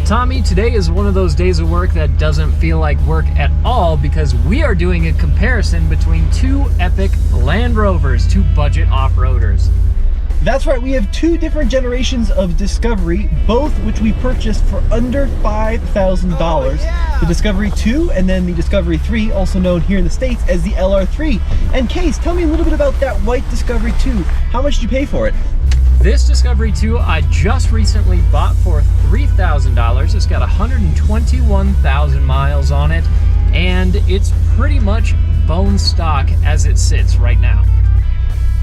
Tommy, today is one of those days of work that doesn't feel like work at all because we are doing a comparison between two epic Land Rovers, two budget off-roaders. That's right, we have two different generations of Discovery, both which we purchased for under $5,000. Oh, yeah. The Discovery 2 and then the Discovery 3, also known here in the States as the LR3. And Kase, tell me a little bit about that white Discovery 2. How much did you pay for it? This Discovery 2 I just recently bought for $3,000. It's got 121,000 miles on it, and it's pretty much bone stock as it sits right now.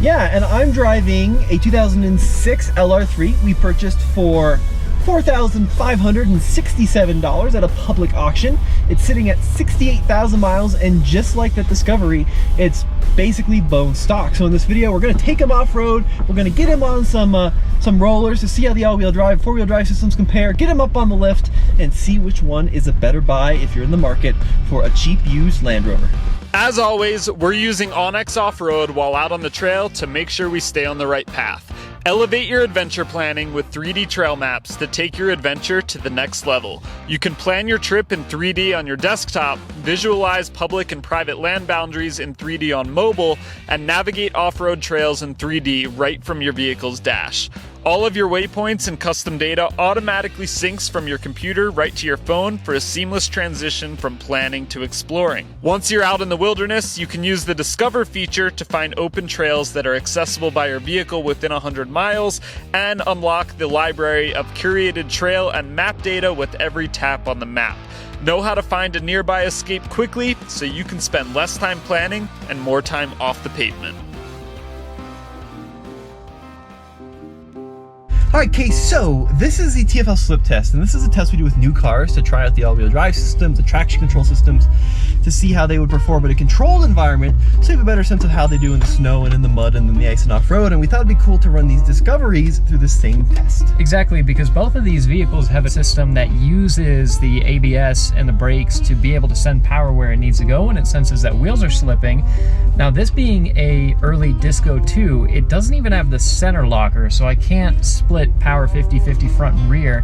Yeah, and I'm driving a 2006 LR3 we purchased for $4,567 at a public auction. It's sitting at 68,000 miles, and just like that Discovery, it's basically bone stock. So in this video, we're gonna take him off-road, we're gonna get him on some rollers to see how the all-wheel drive, four-wheel drive systems compare, get him up on the lift, and see which one is a better buy if you're in the market for a cheap used Land Rover. As always, we're using onX Off-Road while out on the trail to make sure we stay on the right path. Elevate your adventure planning with 3D trail maps to take your adventure to the next level. You can plan your trip in 3D on your desktop, visualize public and private land boundaries in 3D on mobile, and navigate off-road trails in 3D right from your vehicle's dash. All of your waypoints and custom data automatically syncs from your computer right to your phone for a seamless transition from planning to exploring. Once you're out in the wilderness, you can use the Discover feature to find open trails that are accessible by your vehicle within 100 miles and unlock the library of curated trail and map data with every tap on the map. Know how to find a nearby escape quickly so you can spend less time planning and more time off the pavement. Alright, Kase, so this is the TFL slip test, and this is a test we do with new cars to try out the all-wheel drive systems, the traction control systems, to see how they would perform in a controlled environment, so you have a better sense of how they do in the snow and in the mud and in the ice and off-road, and we thought it'd be cool to run these Discoveries through the same test. Exactly, because both of these vehicles have a system that uses the ABS and the brakes to be able to send power where it needs to go when it senses that wheels are slipping. Now, this being a early Disco 2, it doesn't even have the center locker, so I can't split power 50-50 front and rear,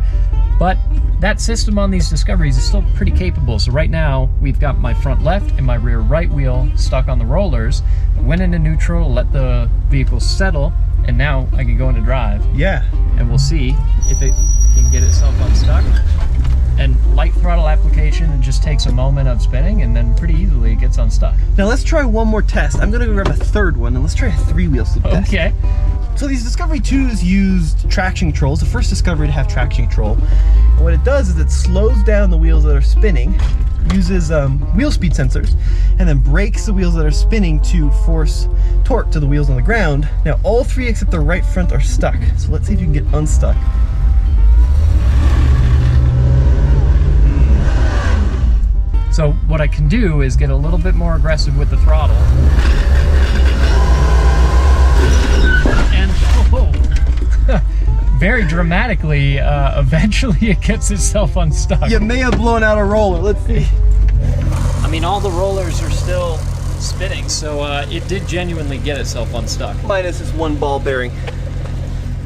but that system on these Discoveries is still pretty capable. So right now we've got my front left and my rear right wheel stuck on the rollers. I went into neutral, let the vehicle settle, and now I can go into drive. Yeah. And we'll see if it can get itself unstuck. And light throttle application, it just takes a moment of spinning and then pretty easily it gets unstuck. Now let's try one more test. I'm gonna go grab a third one and let's try a three-wheel slip test. Okay. So these Discovery 2s used traction control. It's the first Discovery to have traction control. And what it does is it slows down the wheels that are spinning, uses wheel speed sensors, and then brakes the wheels that are spinning to force torque to the wheels on the ground. Now all three except the right front are stuck. So let's see if you can get unstuck. So what I can do is get a little bit more aggressive with the throttle. And very dramatically, eventually it gets itself unstuck. You may have blown out a roller. Let's see. I mean, all the rollers are still spinning, so it did genuinely get itself unstuck. Minus this one ball bearing.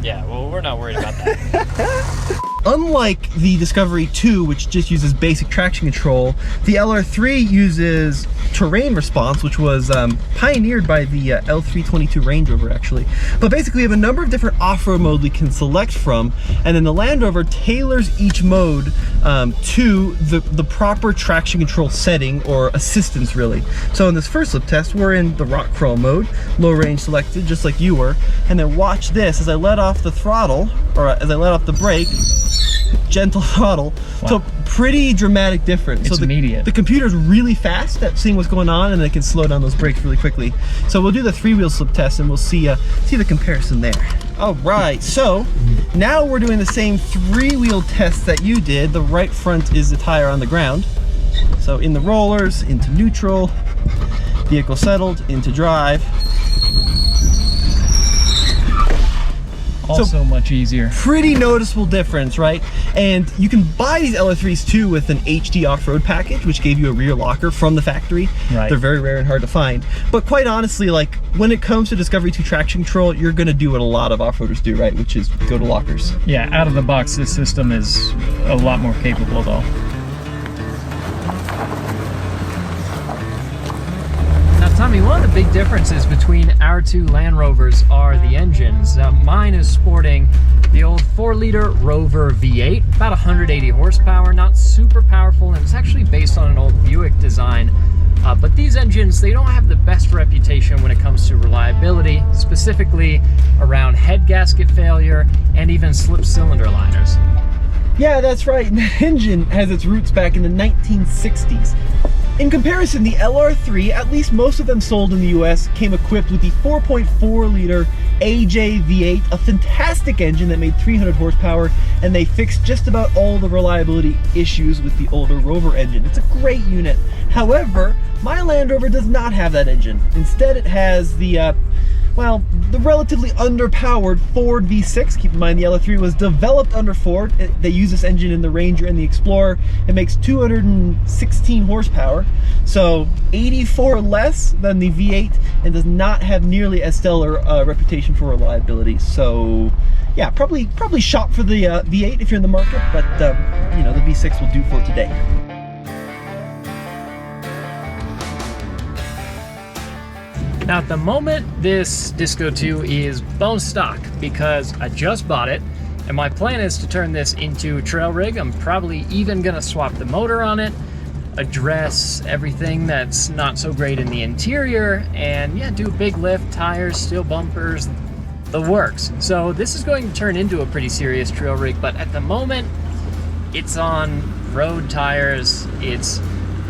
Yeah, well, we're not worried about that. Unlike the Discovery 2, which just uses basic traction control, the LR3 uses terrain response, which was pioneered by the L322 Range Rover, actually. But basically, we have a number of different off-road modes we can select from, and then the Land Rover tailors each mode to the proper traction control setting, or assistance, really. So in this first slip test, we're in the rock crawl mode, low range selected, just like you were, and then watch this as I let off the throttle, or as I let off the brake, gentle throttle. Wow. So pretty dramatic difference. It's immediate. The computer's really fast at seeing what's going on, and it can slow down those brakes really quickly. So we'll do the three-wheel slip test and we'll see the comparison there. All right, so now we're doing the same three-wheel test that you did. The right front is the tire on the ground. So in the rollers, into neutral, vehicle settled, into drive. Also much easier. Pretty noticeable difference, right? And you can buy these LR3s too with an HD off-road package, which gave you a rear locker from the factory. Right. They're very rare and hard to find. But quite honestly, like when it comes to Discovery 2 traction control, you're gonna do what a lot of off-roaders do, right? Which is go to lockers. Yeah, out of the box, this system is a lot more capable though. Tommy, one of the big differences between our two Land Rovers are the engines. Mine is sporting the old 4-liter Rover V8, about 180 horsepower, not super powerful, and it's actually based on an old Buick design. But these engines, they don't have the best reputation when it comes to reliability, specifically around head gasket failure and even slip cylinder liners. Yeah, that's right. And that engine has its roots back in the 1960s. In comparison, the LR3, at least most of them sold in the US, came equipped with the 4.4-liter AJ V8, a fantastic engine that made 300 horsepower, and they fixed just about all the reliability issues with the older Rover engine. It's a great unit. However, my Land Rover does not have that engine. Instead, it has the relatively underpowered Ford V6. Keep in mind the LR3 was developed under Ford. They use this engine in the Ranger and the Explorer. It makes 216 horsepower, so 84 less than the V8, and does not have nearly as stellar reputation for reliability. So yeah, probably shop for the V8 if you're in the market, but you know, the V6 will do for today. Now at the moment, this Disco 2 is bone stock because I just bought it, and my plan is to turn this into a trail rig. I'm probably even gonna swap the motor on it, address everything that's not so great in the interior, and yeah, do a big lift, tires, steel bumpers, the works. So this is going to turn into a pretty serious trail rig, but at the moment, it's on road tires. It's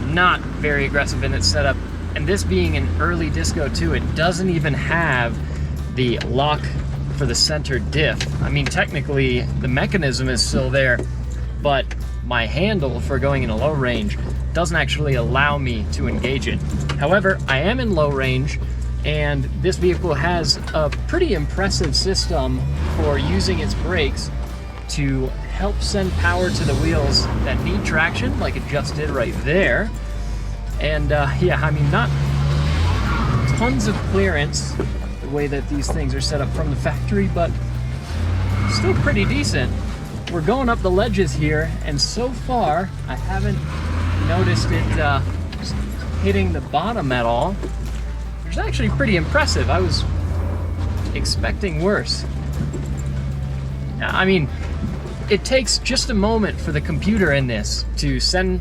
not very aggressive in its setup. And this being an early Disco 2, it doesn't even have the lock for the center diff. I mean, technically, the mechanism is still there, but my handle for going in a low range doesn't actually allow me to engage it. However, I am in low range, and this vehicle has a pretty impressive system for using its brakes to help send power to the wheels that need traction, like it just did right there. And yeah, I mean, not tons of clearance the way that these things are set up from the factory, but still pretty decent. We're going up the ledges here, and so far I haven't noticed it hitting the bottom at all, which is actually pretty impressive. I was expecting worse. I mean, it takes just a moment for the computer in this to send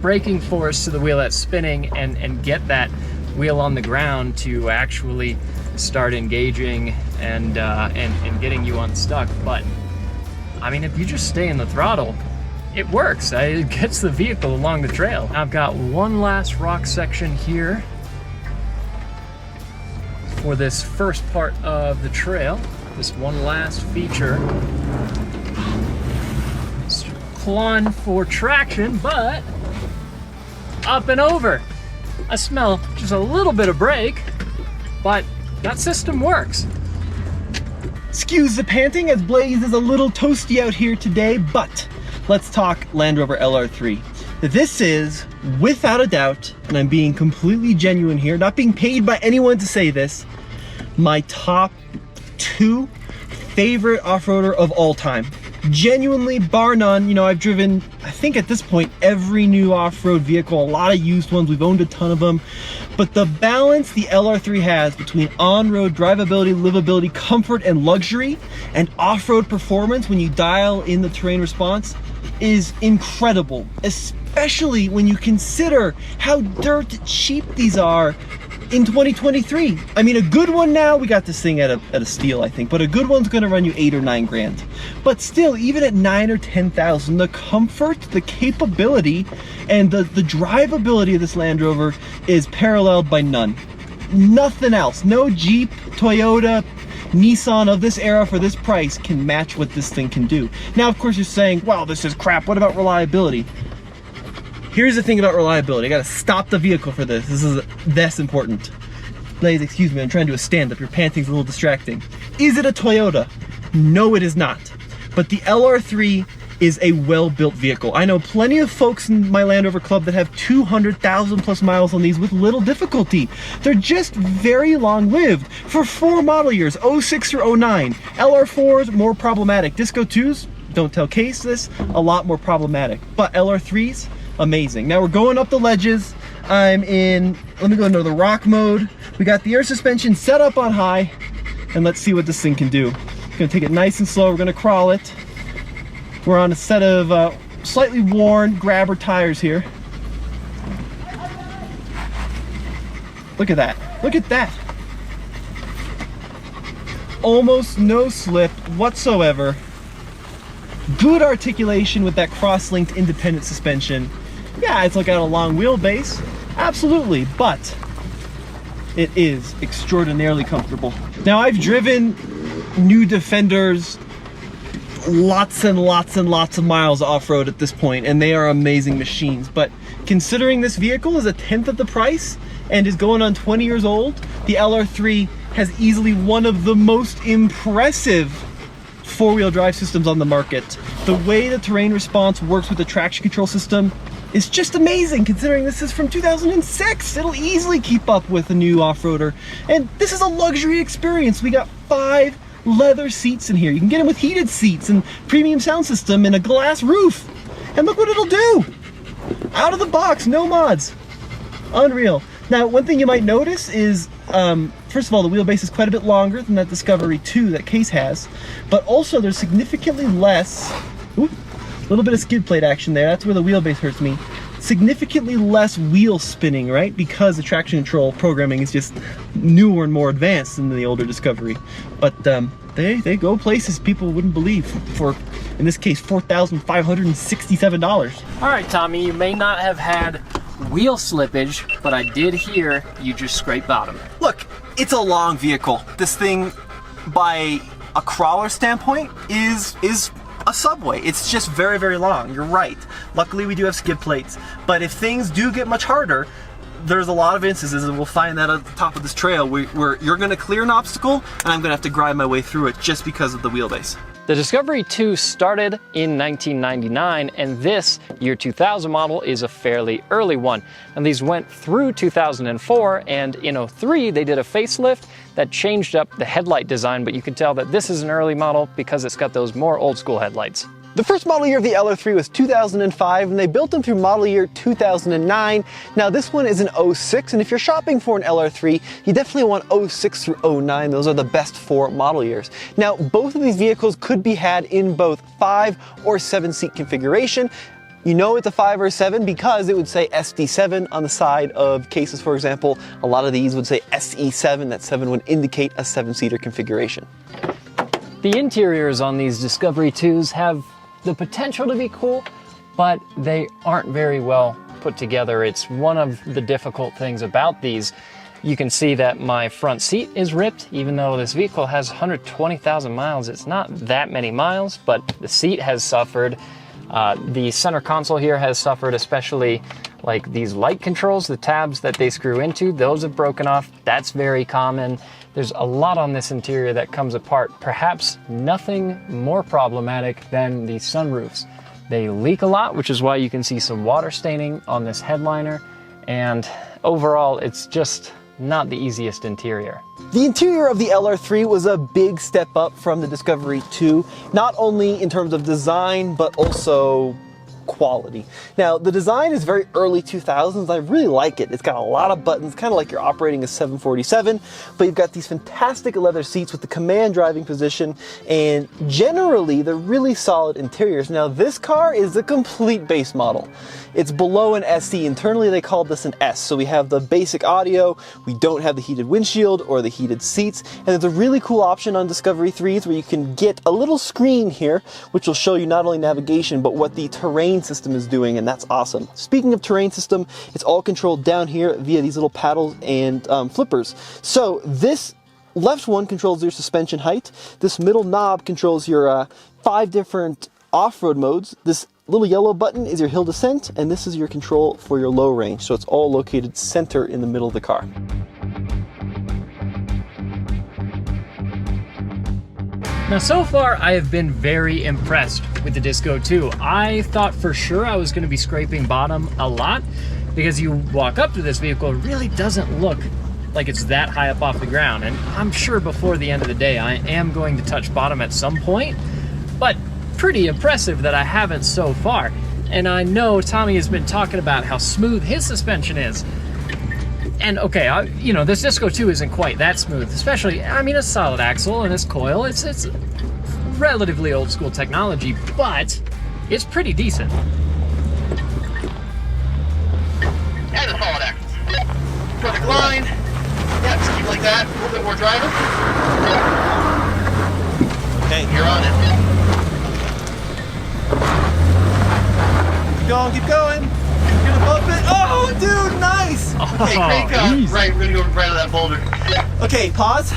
braking force to the wheel that's spinning and get that wheel on the ground to actually start engaging and getting you unstuck. But I mean, if you just stay in the throttle, it works. It gets the vehicle along the trail. I've got one last rock section here for this first part of the trail. This one last feature. Clawing for traction, but up and over. I smell just a little bit of brake, but that system works. Excuse the panting, as Blaze is a little toasty out here today, but let's talk Land Rover LR3. This is, without a doubt, and I'm being completely genuine here, not being paid by anyone to say this, my top 2 favorite off-roader of all time. Genuinely, bar none. You know, I've driven, I think at this point, every new off-road vehicle, a lot of used ones. We've owned a ton of them. But the balance the LR3 has between on-road drivability, livability, comfort, and luxury, and off-road performance when you dial in the terrain response is incredible, especially when you consider how dirt cheap these are in 2023. I mean, a good one now, we got this thing at a steal, I think, but a good one's gonna run you 8 or 9 grand. But still, even at 9 or 10,000, the comfort, the capability, and the drivability of this Land Rover is paralleled by none. Nothing else. No Jeep, Toyota, Nissan of this era for this price can match what this thing can do. Now, of course, you're saying, wow, this is crap. What about reliability? Here's the thing about reliability. I gotta stop the vehicle for this. This is this important. Blaze, excuse me, I'm trying to do a stand-up. Your panting's a little distracting. Is it a Toyota? No, it is not. But the LR3 is a well-built vehicle. I know plenty of folks in my Land Rover club that have 200,000 plus miles on these with little difficulty. They're just very long-lived. For 4 model years, 06 through 09, LR4s more problematic. Disco 2s, don't tell Kase this, a lot more problematic. But LR3s, amazing. Now we're going up the ledges. I'm in, let me go into the rock mode. We got the air suspension set up on high, and let's see what this thing can do. Gonna take it nice and slow, we're gonna crawl it. We're on a set of slightly worn grabber tires here. Look at that, look at that. Almost no slip whatsoever. Good articulation with that cross-linked independent suspension. Yeah, it's like got a long wheelbase, absolutely, but it is extraordinarily comfortable. Now I've driven new Defenders lots and lots and lots of miles off-road at this point, and they are amazing machines, but considering this vehicle is a tenth of the price and is going on 20 years old, the LR3 has easily one of the most impressive four-wheel drive systems on the market. The way the terrain response works with the traction control system is just amazing, considering this is from 2006. It'll easily keep up with a new off-roader, and this is a luxury experience. We got 5 leather seats in here. You can get them with heated seats and premium sound system and a glass roof. And look what it'll do. Out of the box, no mods. Unreal. Now, one thing you might notice is, first of all, the wheelbase is quite a bit longer than that Discovery 2 that Kase has, but also there's significantly less, a little bit of skid plate action there. That's where the wheelbase hurts me. Significantly less wheel spinning, right? Because the traction control programming is just newer and more advanced than the older Discovery. But they go places people wouldn't believe for, in this case, $4,567. All right, Tommy, you may not have had wheel slippage, but I did hear you just scrape bottom. Look, it's a long vehicle. This thing, by a crawler standpoint, is a subway. It's just very, very long. You're right. Luckily, we do have skid plates, but if things do get much harder, there's a lot of instances, and we'll find that at the top of this trail, where you're going to clear an obstacle, and I'm going to have to grind my way through it just because of the wheelbase. The Discovery 2 started in 1999, and this year 2000 model is a fairly early one. And these went through 2004, and in 03 they did a facelift that changed up the headlight design, but you can tell that this is an early model because it's got those more old school headlights. The first model year of the LR3 was 2005, and they built them through model year 2009. Now this one is an 06, and if you're shopping for an LR3, you definitely want 06 through 09. Those are the best 4 model years. Now both of these vehicles could be had in both 5 or 7 seat configuration. You know it's a 5 or a 7 because it would say SD7 on the side of Kases, for example. A lot of these would say SE7. That 7 would indicate a 7-seater configuration. The interiors on these Discovery 2s have the potential to be cool, but they aren't very well put together. It's one of the difficult things about these. You can see that my front seat is ripped, even though this vehicle has 120,000 miles. It's not that many miles, but the seat has suffered. The center console here has suffered, especially like these light controls, the tabs that they screw into, those have broken off. That's very common. There's a lot on this interior that comes apart. Perhaps nothing more problematic than the sunroofs. They leak a lot, which is why you can see some water staining on this headliner. And overall, it's just not the easiest interior. The interior of the LR3 was a big step up from the Discovery 2, not only in terms of design, but also quality. Now, the design is very early 2000s. I really like it. It's got a lot of buttons, kind of like you're operating a 747, but you've got these fantastic leather seats with the command driving position, and generally, they're really solid interiors. Now, this car is a complete base model. It's below an SE. Internally, they called this an S. So we have the basic audio, we don't have the heated windshield or the heated seats, and there's a really cool option on Discovery 3s where you can get a little screen here, which will show you not only navigation, but what the terrain system is doing, and that's awesome. Speaking of terrain system, it's all controlled down here via these little paddles and flippers. So this left one controls your suspension height. This middle knob controls your 5 different off-road modes. This little yellow button is your hill descent, and this is your control for your low range. So it's all located center in the middle of the car. Now, so far, I have been very impressed with the Disco 2. I thought for sure I was going to be scraping bottom a lot, because you walk up to this vehicle, it really doesn't look like it's that high up off the ground. And I'm sure before the end of the day, I am going to touch bottom at some point, but pretty impressive that I haven't so far. And I know Tommy has been talking about how smooth his suspension is. And okay, you know, this Disco 2 isn't quite that smooth, especially, I mean, it's solid axle and it's coil. It's relatively old school technology, but it's pretty decent. And a solid axle. Perfect line. Yeah, just keep like that. A little bit more driving. Okay, you're on it. Keep going, keep going. You're gonna bump it. Oh, dude, nice. Okay, great cut. Easy. Right, we're gonna go right on that boulder. Okay, pause.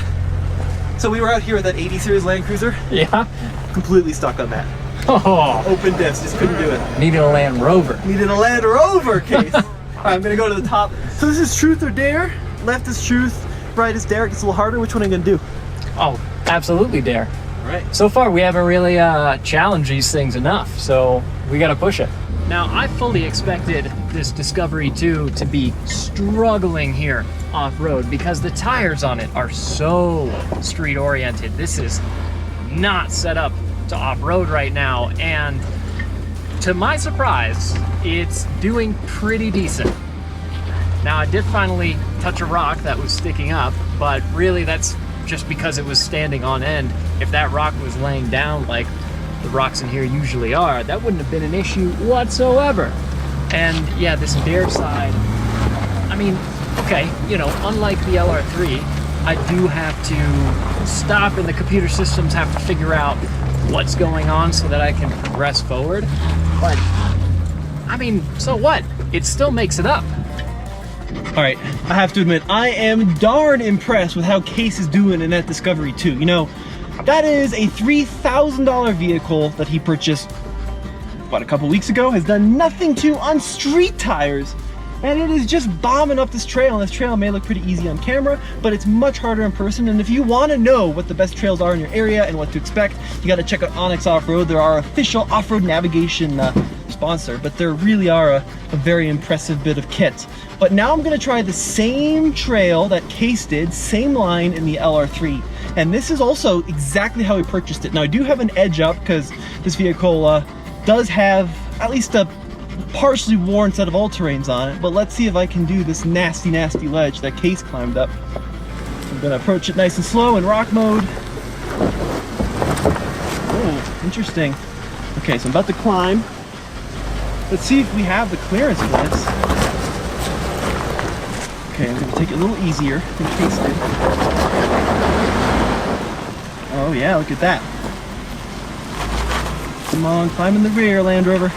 So we were out here with that 80 series Land Cruiser. Yeah. Completely stuck on that. Oh, Open diffs, just couldn't do it. needed a Land Rover. Needed a Land Rover, Case. All right, I'm gonna go to the top. So this is truth or dare. Left is truth, right is dare. It gets a little harder. Which one are you gonna do? Oh, absolutely dare. All right. So far, we haven't really challenged these things enough, so we gotta push it. Now, I fully expected this Discovery 2 to be struggling here off-road because the tires on it are so street-oriented. This is not set up to off-road right now, and to my surprise, it's doing pretty decent. Now, I did finally touch a rock that was sticking up, but really that's just because it was standing on end. If that rock was laying down like the rocks in here usually are, that wouldn't have been an issue whatsoever. And yeah, this dare side, I mean, okay, you know, unlike the LR3, I do have to stop and the computer systems have to figure out what's going on so that I can progress forward. But, I mean, so what? It still makes it up. All right, I have to admit, I am darn impressed with how Case is doing in that Discovery 2. You know, that is a $3,000 vehicle that he purchased, what, a couple weeks ago, has done nothing to on street tires, and it is just bombing up this trail. And this trail may look pretty easy on camera, but it's much harder in person. And if you want to know what the best trails are in your area and what to expect, you got to check out Onyx Off-Road. They're our official off-road navigation sponsor, but they really are a very impressive bit of kit. But now I'm gonna try the same trail that Case did, same line in the LR3. And this is also exactly how he purchased it. Now I do have an edge up because this vehicle does have at least a partially worn set of all-terrains on it, but let's see if I can do this nasty, nasty ledge that Case climbed up. I'm gonna approach it nice and slow in rock mode. Oh, interesting. Okay, so I'm about to climb. Let's see if we have the clearance for this. Okay, I'm gonna take it a little easier than Case did. Oh yeah, look at that. Come on, climb in the rear, Land Rover.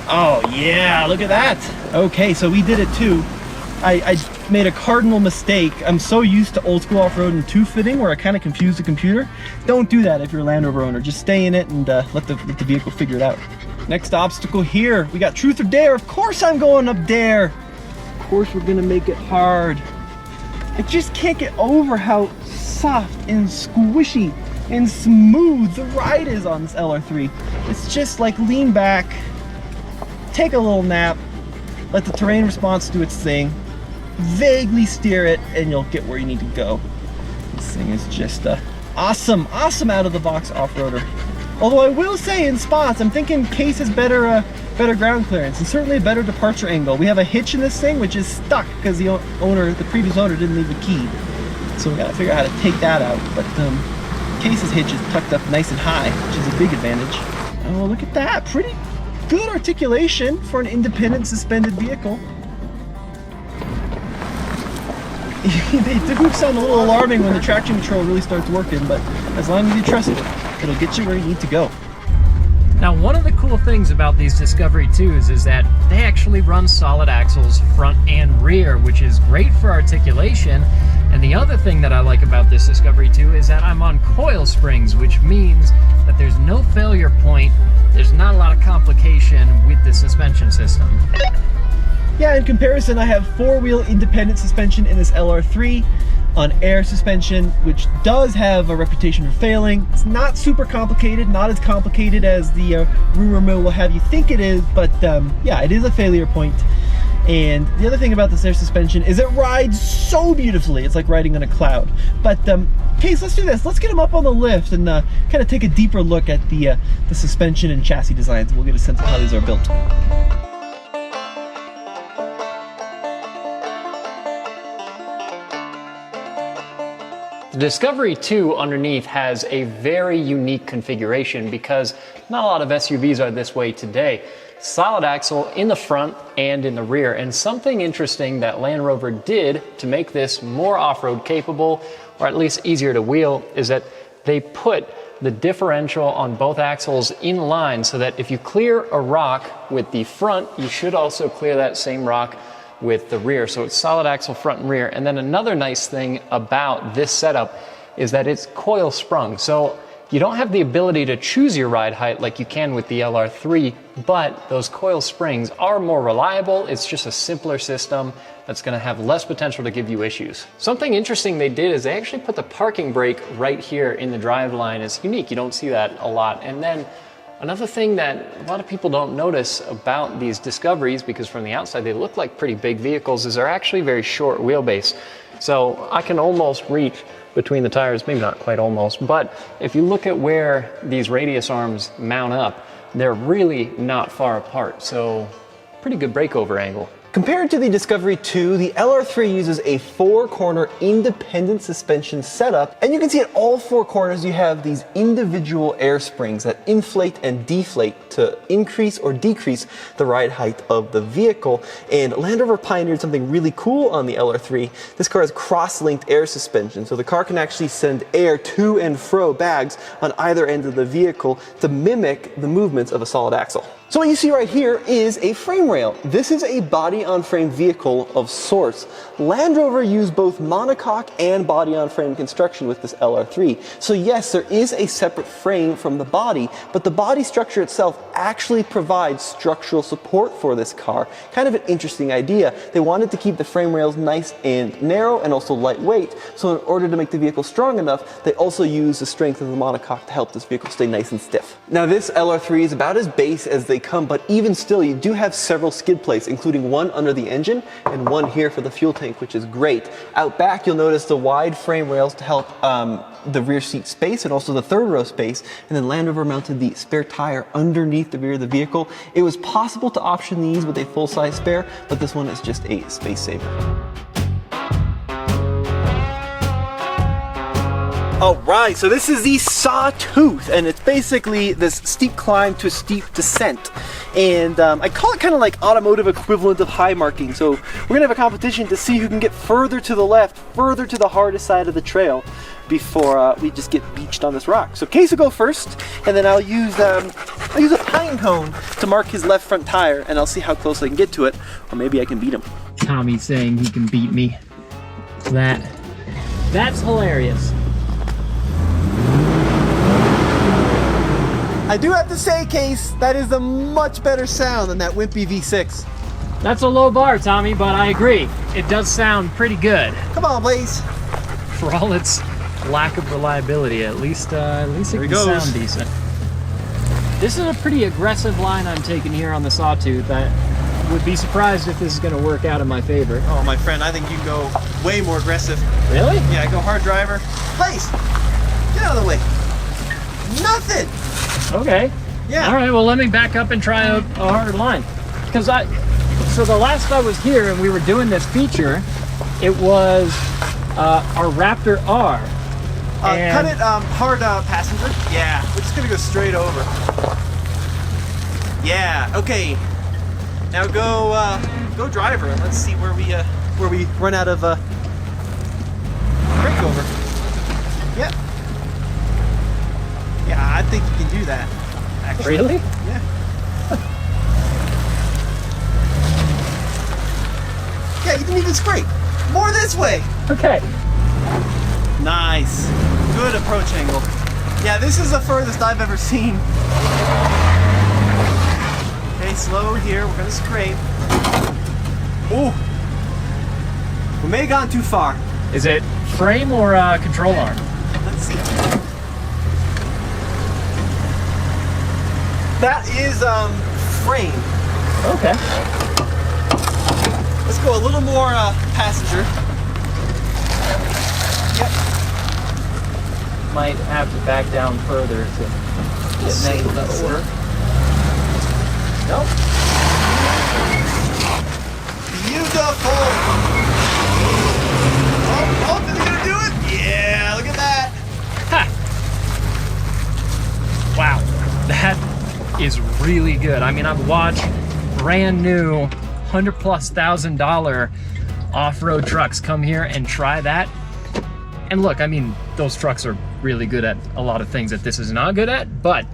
Oh yeah, look at that. Okay, so we did it too. I made a cardinal mistake. I'm so used to old school off-road and two-fitting where I kind of confused the computer. Don't do that if you're a Land Rover owner. Just stay in it and let the vehicle figure it out. Next obstacle here, we got truth or dare. Of course I'm going up dare. Of course we're gonna make it hard. I just can't get over how soft and squishy and smooth the ride is on this LR3. It's just like lean back, take a little nap, let the terrain response do its thing, vaguely steer it, and you'll get where you need to go. This thing is just awesome out of the box off-roader. Although I will say in spots, I'm thinking Case has better ground clearance and certainly a better departure angle. We have a hitch in this thing which is stuck because the previous owner didn't leave the key. So we gotta figure out how to take that out. But Case's hitch is tucked up nice and high, which is a big advantage. Oh, look at that. Pretty good articulation for an independent suspended vehicle. They do sound a little alarming when the traction control really starts working, but as long as you trust it, it'll get you where you need to go. Now, one of the cool things about these Discovery 2s is that they actually run solid axles front and rear, which is great for articulation. And the other thing that I like about this Discovery 2 is that I'm on coil springs, which means that there's no failure point. There's not a lot of complication with the suspension system. Yeah, in comparison, I have four-wheel independent suspension in this LR3. on air suspension, which does have a reputation for failing. It's not super complicated, not as complicated as the rumor mill will have you think it is, but yeah, it is a failure point. And the other thing about this air suspension is it rides so beautifully. It's like riding on a cloud. But Kase, let's do this. Let's get him up on the lift and kind of take a deeper look at the suspension and chassis designs. We'll get a sense of how these are built. The Discovery 2 underneath has a very unique configuration because not a lot of SUVs are this way today. Solid axle in the front and in the rear, and something interesting that Land Rover did to make this more off-road capable, or at least easier to wheel, is that they put the differential on both axles in line so that if you clear a rock with the front, you should also clear that same rock with the rear. So it's solid axle front and rear. And then another nice thing about this setup is that it's coil sprung. So you don't have the ability to choose your ride height like you can with the LR3, but those coil springs are more reliable. It's just a simpler system that's going to have less potential to give you issues. Something interesting they did is they actually put the parking brake right here in the driveline. It's unique. You don't see that a lot. And then another thing that a lot of people don't notice about these Discoveries, because from the outside they look like pretty big vehicles, is they're actually very short wheelbase. So I can almost reach between the tires, maybe not quite almost, but if you look at where these radius arms mount up, they're really not far apart. So pretty good breakover angle. Compared to the Discovery 2, the LR3 uses a 4-corner independent suspension setup, and you can see at all 4 corners you have these individual air springs that inflate and deflate to increase or decrease the ride height of the vehicle. And Land Rover pioneered something really cool on the LR3. This car has cross-linked air suspension, so the car can actually send air to and fro bags on either end of the vehicle to mimic the movements of a solid axle. So what you see right here is a frame rail. This is a body-on-frame vehicle of sorts. Land Rover used both monocoque and body-on-frame construction with this LR3. So yes, there is a separate frame from the body, but the body structure itself actually provides structural support for this car. Kind of an interesting idea. They wanted to keep the frame rails nice and narrow and also lightweight. So in order to make the vehicle strong enough, they also use the strength of the monocoque to help this vehicle stay nice and stiff. Now this LR3 is about as base as they come, but even still you do have several skid plates, including one under the engine and one here for the fuel tank, which is great. Out back you'll notice the wide frame rails to help the rear seat space and also the third row space, and then Land Rover mounted the spare tire underneath the rear of the vehicle. It was possible to option these with a full-size spare, but this one is just a space saver. Alright, so this is the Sawtooth, and it's basically this steep climb to a steep descent. And I call it kind of like automotive equivalent of high marking. So we're going to have a competition to see who can get further to the left, further to the hardest side of the trail before we just get beached on this rock. So Kase will go first, and then I'll use a pine cone to mark his left front tire, and I'll see how close I can get to it, or maybe I can beat him. Tommy's saying he can beat me. That's hilarious. I do have to say, Kase, that is a much better sound than that wimpy V6. That's a low bar, Tommy, but I agree. It does sound pretty good. Come on, Blaze. For all its lack of reliability, at least it can sound decent. This is a pretty aggressive line I'm taking here on the Sawtooth. I would be surprised if this is going to work out in my favor. Oh, my friend, I think you go way more aggressive. Really? Yeah, go hard driver. Blaze, get out of the way. Nothing. Okay. Yeah. All right, well, let me back up and try a hard line. Because so the last I was here and we were doing this feature, it was our Raptor R. Cut it hard passenger. Yeah, we're just gonna go straight over. Yeah, okay. Now go driver, and let's see where we run out of breakover. Yep. Yeah, I think you can do that, actually. Really? Yeah. Yeah, you didn't even scrape. More this way. Okay. Nice. Good approach angle. Yeah, this is the furthest I've ever seen. Okay, slow here. We're gonna scrape. Ooh. We may have gone too far. Is it frame or control arm? Let's see. That is frame. Okay. Let's go a little more passenger. Yep. Might have to back down further to get nice lower. Nope. Beautiful. Oh, is he gonna do it? Yeah, look at that. Ha! Wow, that is really good. I mean, I've watched brand new $100,000+ off-road trucks come here and try that. And look, I mean, those trucks are really good at a lot of things that this is not good at, but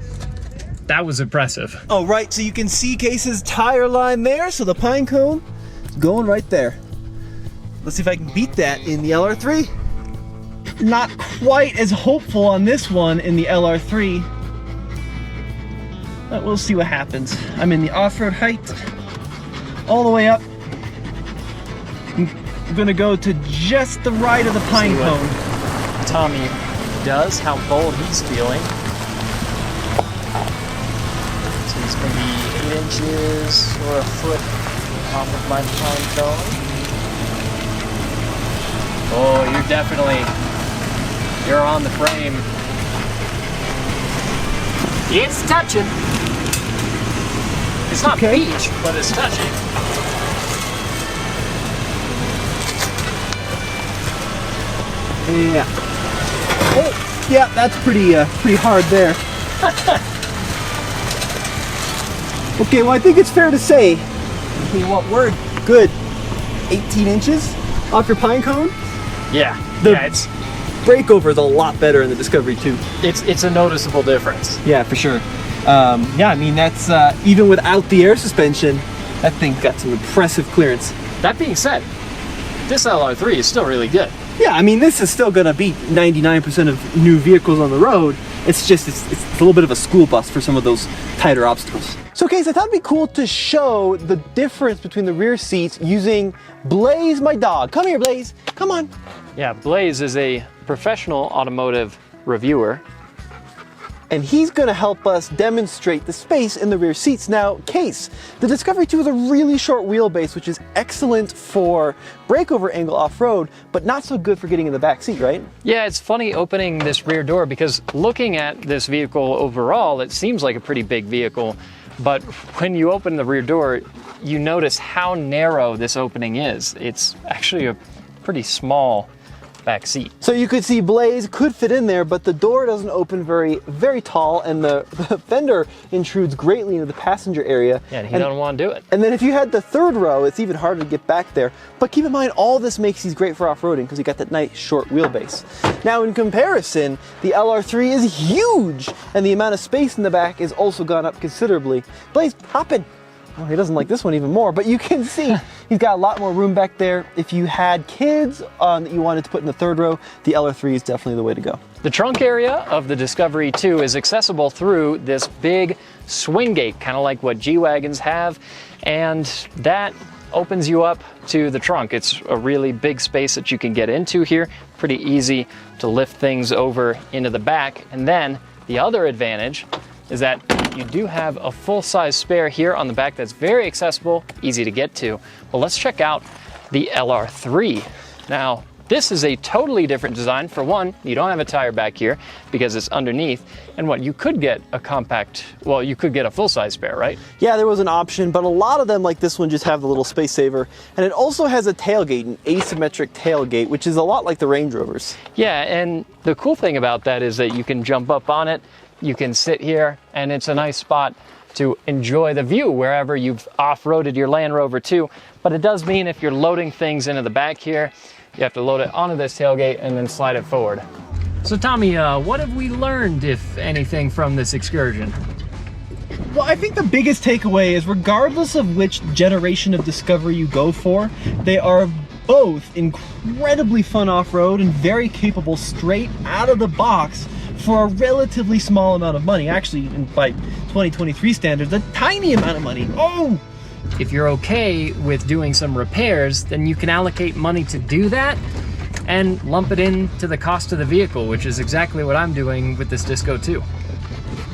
that was impressive. Oh, right, so you can see Kase's tire line there, so the pine cone is going right there. Let's see if I can beat that in the LR3. Not quite as hopeful on this one in the LR3, but we'll see what happens. I'm in the off-road height, all the way up. I'm gonna go to just the right of the pine cone. Tommy does, how bold he's feeling. So he's gonna be 8 inches or a foot off of my pine cone. Oh, you're on the frame. It's touching. It's not okay. beach, but it's touching. Yeah. Oh, yeah, that's pretty hard there. Okay, well, I think it's fair to say, what word? Good. 18 inches off your pine cone? Yeah. It's breakover is a lot better in the Discovery 2. it's a noticeable difference. Yeah, for sure. Yeah, I mean, that's even without the air suspension, that thing got some impressive clearance. That being said, this LR3 is still really good. Yeah, I mean, this is still gonna beat 99% of new vehicles on the road. It's just, it's a little bit of a school bus for some of those tighter obstacles. So, Kase, I thought it'd be cool to show the difference between the rear seats using Blaze, my dog. Come here, Blaze, come on. Yeah, Blaze is a professional automotive reviewer. And he's gonna help us demonstrate the space in the rear seats. Now, Kase, the Discovery 2 is a really short wheelbase, which is excellent for breakover angle off-road, but not so good for getting in the back seat, right? Yeah, it's funny opening this rear door because looking at this vehicle overall, it seems like a pretty big vehicle, but when you open the rear door, you notice how narrow this opening is. It's actually a pretty small back seat. So you could see Blaze could fit in there, but the door doesn't open very tall, and the fender intrudes greatly into the passenger area. Yeah, and he doesn't want to do it. And then if you had the third row, it's even harder to get back there. But keep in mind, all this makes these great for off-roading because you got that nice short wheelbase. Now, in comparison, the LR3 is huge, and the amount of space in the back has also gone up considerably. Blaze, hop in. Oh, he doesn't like this one even more, but you can see he's got a lot more room back there. If you had kids that you wanted to put in the third row, the LR3 is definitely the way to go. The trunk area of the Discovery 2 is accessible through this big swing gate, kind of like what G-Wagons have, and that opens you up to the trunk. It's a really big space that you can get into here, pretty easy to lift things over into the back. And then the other advantage is that you do have a full-size spare here on the back that's very accessible, easy to get to. Well, let's check out the LR3. Now, this is a totally different design. For one, you don't have a tire back here because it's underneath. And what, you could get a compact, well, you could get a full-size spare, right? Yeah, there was an option, but a lot of them, like this one, just have the little space saver. And it also has a tailgate, an asymmetric tailgate, which is a lot like the Range Rovers. Yeah, and the cool thing about that is that you can jump up on it, you can sit here, and it's a nice spot to enjoy the view wherever you've off-roaded your Land Rover too. But it does mean if you're loading things into the back here, you have to load it onto this tailgate and then slide it forward. So Tommy, what have we learned, if anything, from this excursion? Well, I think the biggest takeaway is regardless of which generation of Discovery you go for, they are both incredibly fun off-road and very capable straight out of the box for a relatively small amount of money. Actually, by 2023 standards, a tiny amount of money. Oh! If you're okay with doing some repairs, then you can allocate money to do that. and lump it into the cost of the vehicle, which is exactly what I'm doing with this Disco 2.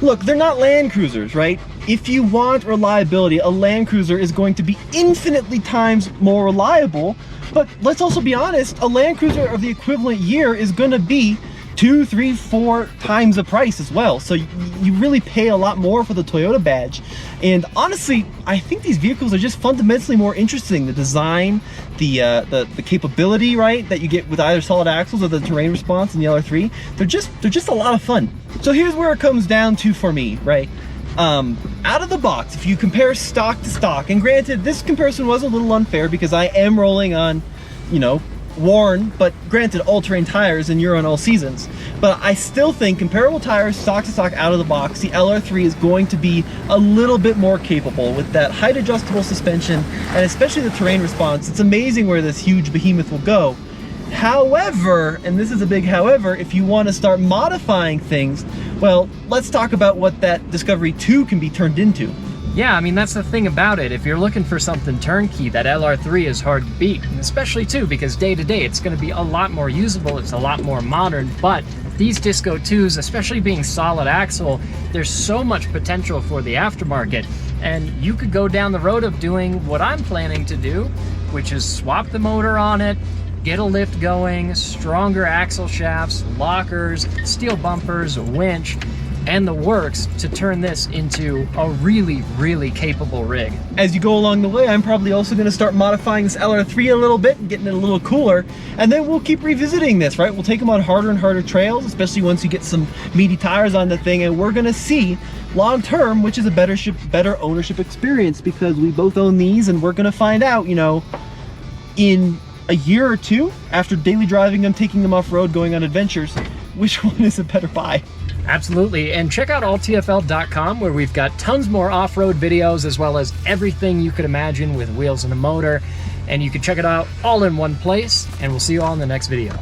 Look, they're not Land Cruisers, right? If you want reliability, a Land Cruiser is going to be infinitely times more reliable, but let's also be honest, a Land Cruiser of the equivalent year is going to be 2, 3, 4 times the price as well. So you really pay a lot more for the Toyota badge. And honestly, I think these vehicles are just fundamentally more interesting. The design, the capability, right, that you get with either solid axles or the terrain response in the LR3, they're just a lot of fun. So here's where it comes down to for me, right? Out of the box, if you compare stock to stock, and granted, this comparison was a little unfair because I am rolling on, you know, worn, but granted, all-terrain tires and you're on all seasons. But I still think comparable tires, stock to stock, out of the box, the LR3 is going to be a little bit more capable with that height adjustable suspension and especially the terrain response. It's amazing where this huge behemoth will go. However, and this is a big however, if you want to start modifying things, well, let's talk about what that Discovery 2 can be turned into. Yeah, I mean, that's the thing about it. If you're looking for something turnkey, that LR3 is hard to beat, and especially too because day to day it's going to be a lot more usable, it's a lot more modern, but these Disco 2s, especially being solid axle, there's so much potential for the aftermarket, and you could go down the road of doing what I'm planning to do, which is swap the motor on it, get a lift going, stronger axle shafts, lockers, steel bumpers, winch, and the works to turn this into a really, really capable rig. As you go along the way, I'm probably also going to start modifying this LR3 a little bit and getting it a little cooler, and then we'll keep revisiting this, right? We'll take them on harder and harder trails, especially once you get some meaty tires on the thing, and we're going to see long term which is a better ownership experience, because we both own these, and we're going to find out, you know, in a year or two after daily driving them, taking them off-road, going on adventures, which one is a better buy. Absolutely, and check out alltfl.com where we've got tons more off-road videos as well as everything you could imagine with wheels and a motor, and you can check it out all in one place, and we'll see you all in the next video.